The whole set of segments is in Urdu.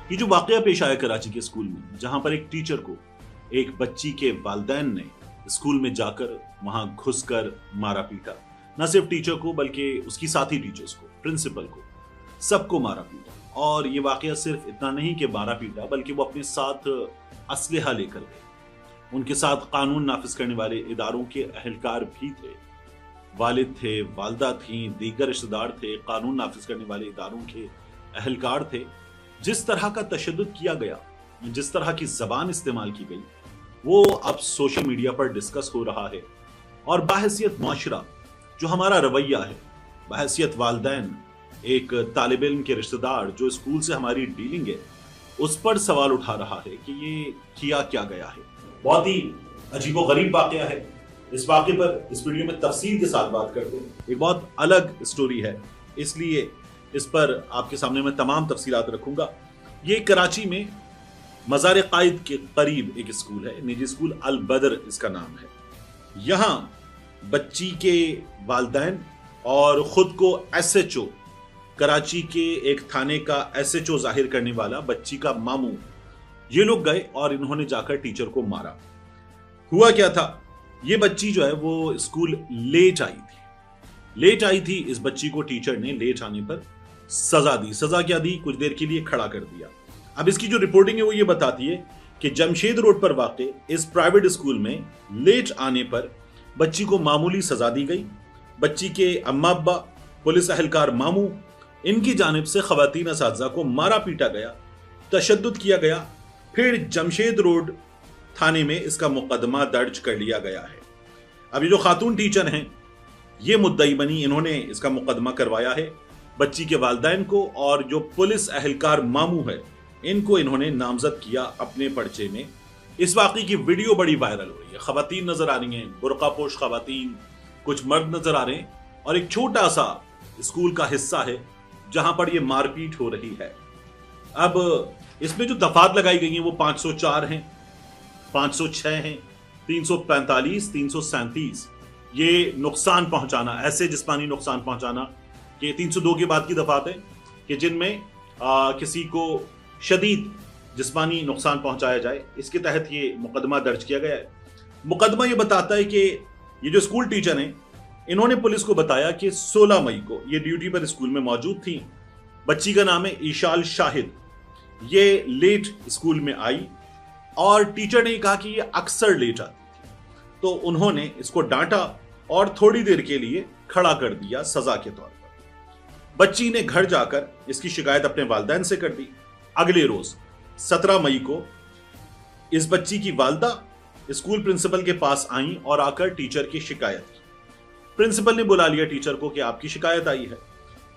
یہ جو واقعہ پیش آیا کراچی کے اسکول میں، جہاں پر ایک ٹیچر کو ایک بچی کے والدین نے اسکول میں جا کر وہاں گھس کر مارا پیٹا، نہ صرف ٹیچر کو بلکہ اس کی ساتھی ٹیچرز کو، پرنسپل کو، سب کو مارا پیٹا۔ اور یہ واقعہ صرف اتنا نہیں کہ مارا پیٹا، بلکہ وہ اپنے ساتھ اسلحہ لے کر گئے۔ ان کے ساتھ قانون نافذ کرنے والے اداروں کے اہلکار بھی تھے، والد تھے، والدہ تھیں، دیگر رشتہ دار تھے، قانون نافذ کرنے والے اداروں کے اہلکار تھے۔ جس طرح کا تشدد کیا گیا، جس طرح کی زبان استعمال کی گئی، وہ اب سوشل میڈیا پر ڈسکس ہو رہا ہے، اور بحیثیت معاشرہ جو ہمارا رویہ ہے، بحیثیت والدین، ایک طالب علم کے رشتہ دار جو اسکول سے ہماری ڈیلنگ ہے، اس پر سوال اٹھا رہا ہے کہ یہ کیا گیا ہے۔ بہت ہی عجیب و غریب واقعہ ہے۔ اس واقعے پر اس ویڈیو میں تفصیل کے ساتھ بات کرتے ہیں۔ ایک بہت الگ اسٹوری ہے، اس لیے اس پر آپ کے سامنے میں تمام تفصیلات رکھوں گا۔ یہ کراچی میں مزار قائد کے قریب ایک اسکول ہے، نجی اسکول البدر اس کا نام ہے۔ یہاں بچی کے والدین اور خود کو ایس ایچ او، کراچی کے ایک تھانے کا ایس ایچ او ظاہر کرنے والا بچی کا ماموں، یہ لوگ گئے اور انہوں نے جا کر ٹیچر کو مارا۔ ہوا کیا تھا، یہ بچی جو ہے وہ اسکول لیٹ آئی تھی۔ اس بچی کو ٹیچر نے لیٹ آنے پر سزا دی۔ سزا کیا دی؟ کچھ دیر کے لیے کھڑا کر دیا۔ اب اس کی جو رپورٹنگ ہے وہ یہ بتاتی ہے کہ جمشید روڈ پر واقع اس پرائیویٹ اسکول میں لیٹ آنے پر بچی کو معمولی سزا دی گئی۔ بچی کے اماں ابا، پولیس اہلکار ماموں، ان کی جانب سے خواتین اساتذہ کو مارا پیٹا گیا، تشدد کیا گیا۔ پھر جمشید روڈ تھانے میں اس کا مقدمہ درج کر لیا گیا ہے۔ اب یہ جو خاتون ٹیچر ہیں، یہ مدعی بنی، انہوں نے اس کا مقدمہ کروایا ہے بچی کے والدین کو، اور جو پولیس اہلکار ماموں ہے ان کو انہوں نے نامزد کیا اپنے پرچے میں۔ اس واقعے کی ویڈیو بڑی وائرل ہو رہی ہے، خواتین نظر آ رہی ہیں، برقع پوش خواتین، کچھ مرد نظر آ رہے ہیں، اور ایک چھوٹا سا اسکول کا حصہ ہے جہاں پر یہ مار پیٹ ہو رہی ہے۔ اب اس میں جو دفعات لگائی گئی ہیں وہ 504 ہیں، 506 ہیں، 345، 337۔ یہ نقصان پہنچانا، ایسے جسمانی نقصان پہنچانا، کہ 302 کے بعد کی دفعات ہیں کہ جن میں کسی کو شدید جسمانی نقصان پہنچایا جائے، اس کے تحت یہ مقدمہ درج کیا گیا ہے۔ مقدمہ یہ بتاتا ہے کہ یہ جو اسکول ٹیچر ہیں، انہوں نے پولیس کو بتایا کہ 16 مئی کو یہ ڈیوٹی پر اسکول میں موجود تھیں۔ بچی کا نام ہے ایشال شاہد، یہ لیٹ اسکول میں آئی، اور ٹیچر نے کہا کہ یہ اکثر لیٹ آتی تھی، تو انہوں نے اس کو ڈانٹا اور تھوڑی دیر کے لیے کھڑا کر دیا سزا کے طور پر۔ بچی نے گھر جا کر اس کی شکایت اپنے والدین سے کر دی۔ اگلے روز 17 مئی کو اس بچی کی والدہ اسکول پرنسپل کے پاس آئیں اور آ کر ٹیچر کی شکایت کی۔ پرنسپل نے بلا لیا ٹیچر کو کہ آپ کی شکایت آئی ہے۔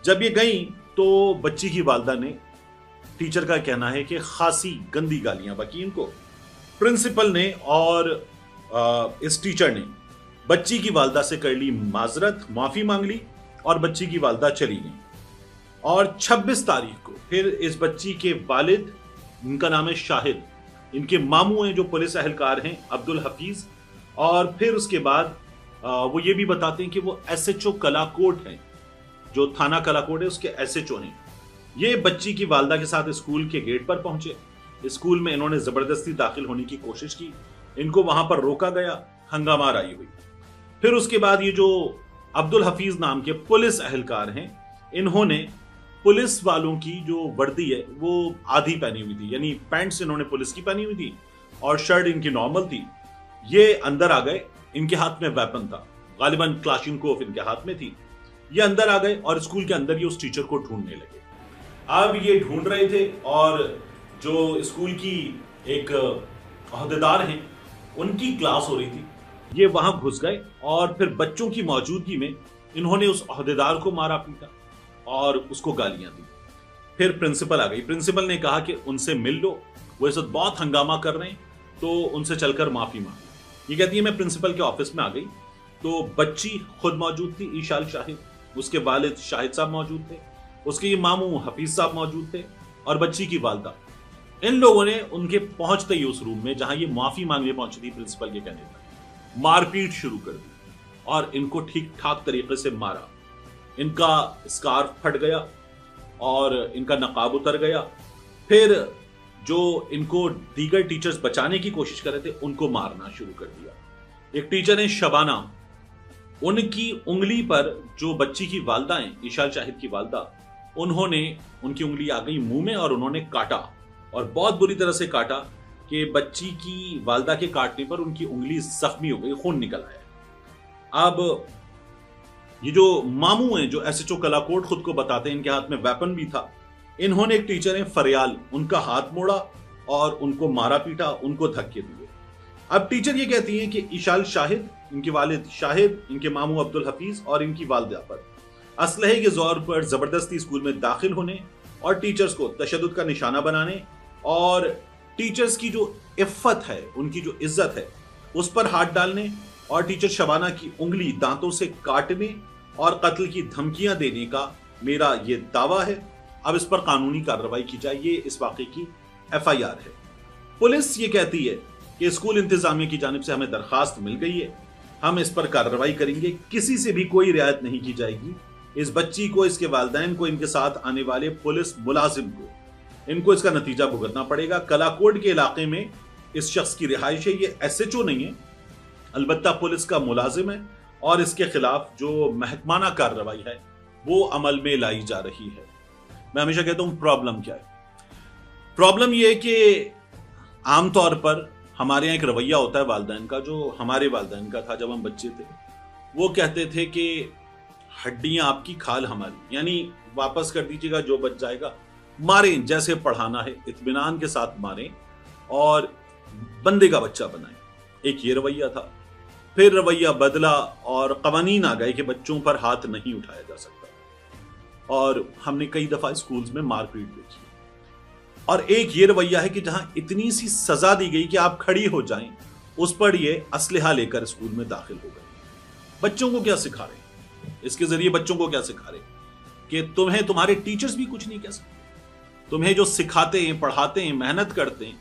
جب یہ گئیں تو بچی کی والدہ نے، ٹیچر کا کہنا ہے کہ خاصی گندی گالیاں بکی ان کو۔ پرنسپل نے اور اس ٹیچر نے بچی کی والدہ سے کر لی معذرت، معافی مانگ لی، اور بچی کی والدہ چلی گئی۔ اور 26 تاریخ کو پھر اس بچی کے والد، ان کا نام ہے شاہد، ان کے ماموں ہیں جو پولیس اہلکار ہیں، عبد الحفیظ، اور پھر اس کے بعد وہ یہ بھی بتاتے ہیں کہ وہ ایس ایچ او کلاکوٹ ہیں، جو تھانہ کلاکوٹ ہے اس کے ایس ایچ او ہیں۔ یہ بچی کی والدہ کے ساتھ اسکول کے گیٹ پر پہنچے۔ اسکول میں انہوں نے زبردستی داخل ہونے کی کوشش کی، ان کو وہاں پر روکا گیا، ہنگامہ آرائی ہوئی۔ پھر اس کے بعد یہ جو عبد الحفیظ نام کے پولیس اہلکار ہیں، انہوں نے پولیس والوں کی جو وردی ہے وہ آدھی پہنی ہوئی تھی، یعنی پینٹس انہوں نے پولیس کی پہنی ہوئی تھی اور شرٹ ان کی نارمل تھی۔ یہ اندر آ گئے، ان کے ہاتھ میں ویپن تھا، غالباً کلاشنکوف ان کے ہاتھ میں تھی۔ یہ اندر آ گئے اور اسکول کے اندر یہ اس ٹیچر کو ڈھونڈنے لگے۔ اب یہ ڈھونڈ رہے تھے، اور جو اسکول کی ایک عہدیدار ہیں، ان کی کلاس ہو رہی تھی، یہ وہاں گھس گئے اور پھر بچوں کی موجودگی میں انہوں نے اس عہدیدار کو مارا پیٹا اور اس کو گالیاں دی۔ پھر پرنسپل آ گئی۔ پرنسپل نے کہا کہ ان سے مل لو، وہ اس وقت بہت ہنگامہ کر رہے ہیں، تو ان سے چل کر معافی مانگی۔ یہ کہتی ہے میں پرنسپل کے آفس میں آ گئی تو بچی خود موجود تھی، ایشال شاہد، اس کے والد شاہد صاحب موجود تھے، اس کے یہ ماموں حفیظ صاحب موجود تھے، اور بچی کی والدہ۔ ان لوگوں نے ان کے پہنچتے ہی اس روم میں جہاں یہ معافی مانگنے پہنچی تھی پرنسپل کے کہنے پر، مار پیٹ شروع کر دی اور ان کو ٹھیک ٹھاک طریقے سے مارا۔ ان کا اسکارف پھٹ گیا اور ان کا نقاب اتر گیا، پھر جو ان کو دیگر ٹیچرز بچانے کی کوشش کر رہے تھے ان کو مارنا شروع کر دیا. ایک ٹیچر ہیں شبانہ, ان کی انگلی پر جو بچی کی والدہ ہیں, ایشال شاہد کی والدہ, انہوں نے ان کی انگلی آ گئی منہ میں اور انہوں نے کاٹا, اور بہت بری طرح سے کاٹا کہ بچی کی والدہ کے کاٹنے پر ان کی انگلی زخمی ہو گئی, خون نکل آیا. اب یہ جو ماموں ہیں, جو ایس ایچ او کلاکوٹ خود کو بتاتے ہیں, ان کے ہاتھ میں ویپن بھی تھا. انہوں نے ایک ٹیچر ہیں فریال, ان کا ہاتھ موڑا اور ان کو مارا پیٹا, ان کو دھکے دیے. اب ٹیچر یہ کہتی ہیں کہ ایشال شاہد, ان کے والد شاہد, ان کے ماموں عبد الحفیظ اور ان کی والدہ پر اسلحے کے زور پر زبردستی اسکول میں داخل ہونے اور ٹیچرز کو تشدد کا نشانہ بنانے اور ٹیچرز کی جو عفت ہے, ان کی جو عزت ہے, اس پر ہاتھ ڈالنے اور ٹیچر شبانہ کی انگلی دانتوں سے کاٹنے اور قتل کی دھمکیاں دینے کا میرا یہ دعویٰ ہے. اب اس پر قانونی کارروائی کی جائے, یہ اس واقعے کی ایف آئی آر ہے. پولیس یہ کہتی ہے کہ اسکول انتظامیہ کی جانب سے ہمیں درخواست مل گئی ہے, ہم اس پر کارروائی کریں گے, کسی سے بھی کوئی رعایت نہیں کی جائے گی. اس بچی کو, اس کے والدین کو, ان کے ساتھ آنے والے پولیس ملازم کو, ان کو اس کا نتیجہ بھگتنا پڑے گا. کلاکوٹ کے علاقے میں اس شخص کی رہائش ہے, یہ ایس ایچ او نہیں ہے, البتہ پولیس کا ملازم ہے, اور اس کے خلاف جو محکمانہ کارروائی ہے وہ عمل میں لائی جا رہی ہے. میں ہمیشہ کہتا ہوں پرابلم کیا ہے. پرابلم یہ ہے کہ عام طور پر ہمارے یہاں ایک رویہ ہوتا ہے والدین کا, جو ہمارے والدین کا تھا جب ہم بچے تھے. وہ کہتے تھے کہ ہڈیاں آپ کی کھال ہماری, یعنی واپس کر دیجیے گا, جو بچ جائے گا ماریں, جیسے پڑھانا ہے اطمینان کے ساتھ ماریں اور بندے کا بچہ بنائیں. ایک یہ رویہ تھا. پھر رویہ بدلا اور قوانین آ گئے کہ بچوں پر ہاتھ نہیں اٹھایا جا سکتا, اور ہم نے کئی دفعہ اسکولز میں مار پیٹ دیکھی. اور ایک یہ رویہ ہے کہ جہاں اتنی سی سزا دی گئی کہ آپ کھڑی ہو جائیں, اس پر یہ اسلحہ لے کر اسکول میں داخل ہو گئے. بچوں کو کیا سکھا رہے ہیں, اس کے ذریعے بچوں کو کیا سکھا رہے ہیں کہ تمہیں تمہارے ٹیچرز بھی کچھ نہیں کہہ سکتے, تمہیں جو سکھاتے ہیں, پڑھاتے ہیں, محنت کرتے ہیں,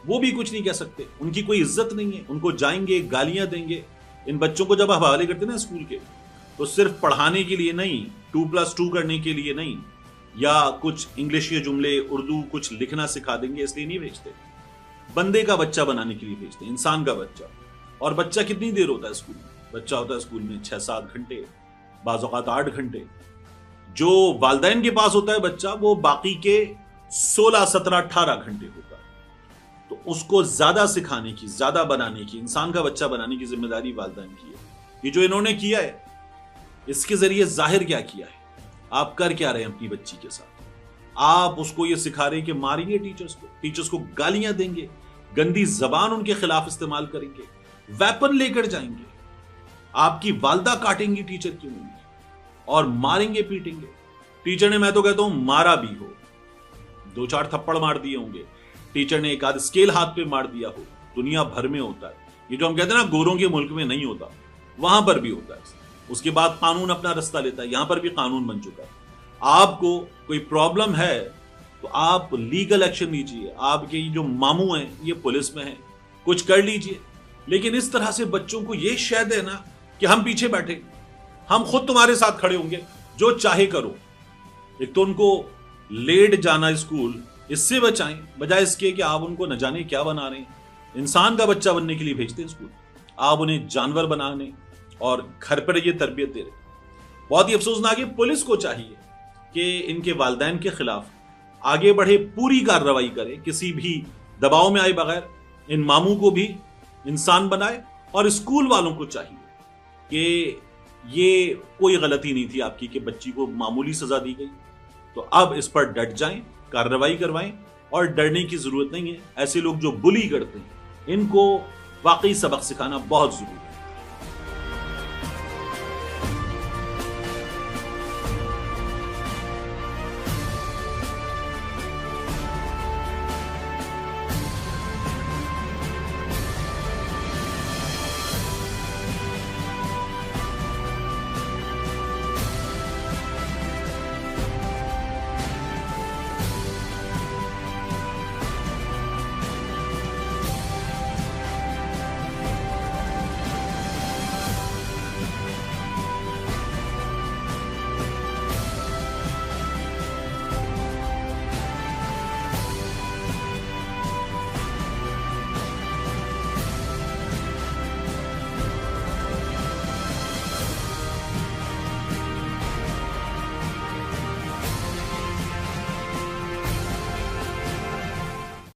وہ بھی کچھ نہیں کہہ سکتے. ان کی کوئی عزت نہیں ہے, ان کو جائیں گے گالیاں دیں گے. ان بچوں کو جب حوالے کرتے ہیں نا اسکول کے, تو صرف پڑھانے کے لیے نہیں, 2+2 کرنے کے لیے نہیں, یا کچھ انگلش کے جملے, اردو کچھ لکھنا سکھا دیں گے, اس لیے نہیں بھیجتے. بندے کا بچہ بنانے کے لیے بھیجتے ہیں, انسان کا بچہ. اور بچہ کتنی دیر ہوتا ہے اسکول میں؟ بچہ ہوتا ہے اسکول میں 6-7 گھنٹے, بعض اوقات 8 گھنٹے. جو والدین کے پاس ہوتا ہے بچہ, وہ باقی کے 16, 17, 18 گھنٹے ہوتا ہے. تو اس کو زیادہ سکھانے کی, زیادہ بنانے کی, انسان کا بچہ بنانے کی ذمہ داری والدین کی ہے. یہ جو انہوں نے کیا ہے, اس کے ذریعے ظاہر کیا کیا ہے, آپ کر کیا رہے ہیں اپنی بچی کے ساتھ؟ آپ اس کو یہ سکھا رہے ہیں کہ ماریں گے ٹیچرز کو گالیاں دیں گے, گندی زبان ان کے خلاف استعمال کریں گے, ویپن لے کر جائیں گے, آپ کی والدہ کاٹیں گی ٹیچر کی انگلی اور ماریں گے, پیٹیں گے. ٹیچر نے, میں تو کہتا ہوں, مارا بھی ہو, 2-4 تھپڑ مار دیے ہوں گے, ٹیچر نے ایک آدھ اسکیل ہاتھ پہ مار دیا ہو. دنیا بھر میں ہوتا ہے یہ, جو ہم کہتے ہیں نا گوروں کے ملک میں نہیں ہوتا, وہاں پر بھی ہوتا ہے. اس کے بعد قانون اپنا رستہ لیتا ہے, یہاں پر بھی قانون بن چکا ہے. آپ کو کوئی پرابلم ہے تو آپ لیگل ایکشن لیجئے. آپ کے جو ماموں ہیں یہ پولیس میں ہیں, کچھ کر لیجئے. لیکن اس طرح سے بچوں کو یہ شے دینا کہ ہم پیچھے بیٹھے, ہم خود تمہارے ساتھ کھڑے ہوں گے, جو چاہے کرو. ایک تو ان کو لیٹ جانا اسکول, اس سے بچائیں, بجائے اس کے کہ آپ ان کو نہ جانے کیا بنا رہے ہیں. انسان کا بچہ بننے کے لیے بھیجتے ہیں اسکول, آپ انہیں جانور بنانے اور گھر پر یہ تربیت دے رہے. بہت ہی افسوسناک ہے. پولیس کو چاہیے کہ ان کے والدین کے خلاف آگے بڑھے, پوری کارروائی کرے, کسی بھی دباؤ میں آئے بغیر. ان ماموں کو بھی انسان بنائے, اور اسکول والوں کو چاہیے کہ یہ کوئی غلطی نہیں تھی آپ کی کہ بچی کو معمولی سزا دی گئی, تو اب اس پر ڈٹ جائیں, کارروائی کروائیں. اور ڈرنے کی ضرورت نہیں ہے. ایسے لوگ جو بلی کرتے ہیں, ان کو واقعی سبق سکھانا بہت ضروری ہے.